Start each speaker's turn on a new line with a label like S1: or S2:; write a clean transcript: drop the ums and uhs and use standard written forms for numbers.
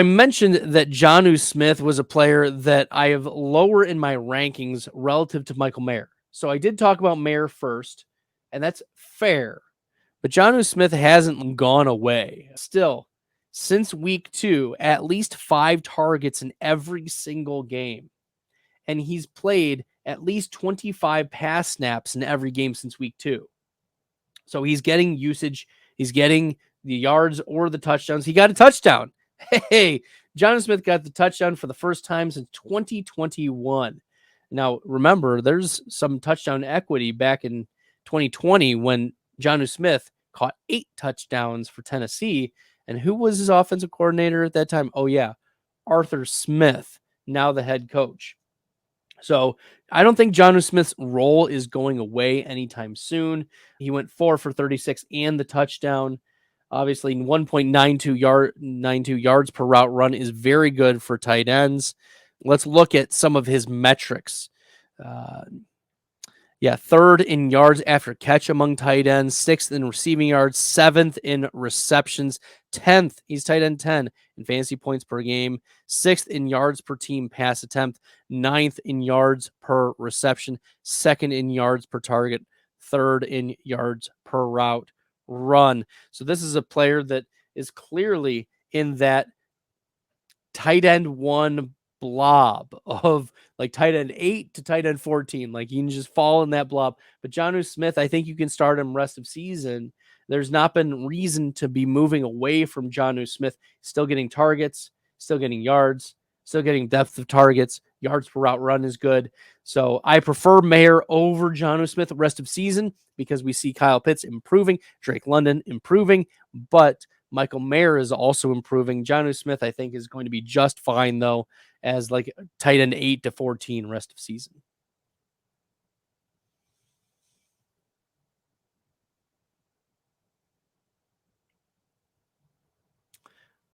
S1: I mentioned that Jonnu Smith was a player that I have lower in my rankings relative to Michael Mayer. So I did talk about Mayer first, and that's fair. But Jonnu Smith hasn't gone away. Still, since week 2, at least 5 targets in every single game. And he's played at least 25 pass snaps in every game since week 2. So he's getting usage. He's getting the yards or the touchdowns. He got a touchdown. Hey, Jonnu Smith got the touchdown for the first time since 2021. Now, remember, there's some touchdown equity back in 2020 when Jonnu Smith caught 8 touchdowns for Tennessee. And who was his offensive coordinator at that time? Oh, yeah, Arthur Smith, now the head coach. So I don't think Jonnu Smith's role is going away anytime soon. He went 4 for 36 and the touchdown. Obviously, 1.92 yards per route run is very good for tight ends. Let's look at some of his metrics. Third in yards after catch among tight ends, 6th in receiving yards, 7th in receptions, 10th, he's tight end 10 in fantasy points per game, 6th in yards per team pass attempt, 9th in yards per reception, 2nd in yards per target, 3rd in yards per route run. So this is a player that is clearly in that tight end 1 blob of like tight end 8 to tight end 14. Like you can just fall in that blob. But Jonnu Smith, I think you can start him rest of season. There's not been reason to be moving away from Jonnu Smith. Still getting targets, still getting yards, still getting depth of targets. Yards per route run is good. So I prefer Mayer over Jonnu Smith rest of season because we see Kyle Pitts improving, Drake London improving, but Michael Mayer is also improving. Jonnu Smith, I think, is going to be just fine, though, as like tight end 8 to 14 rest of season.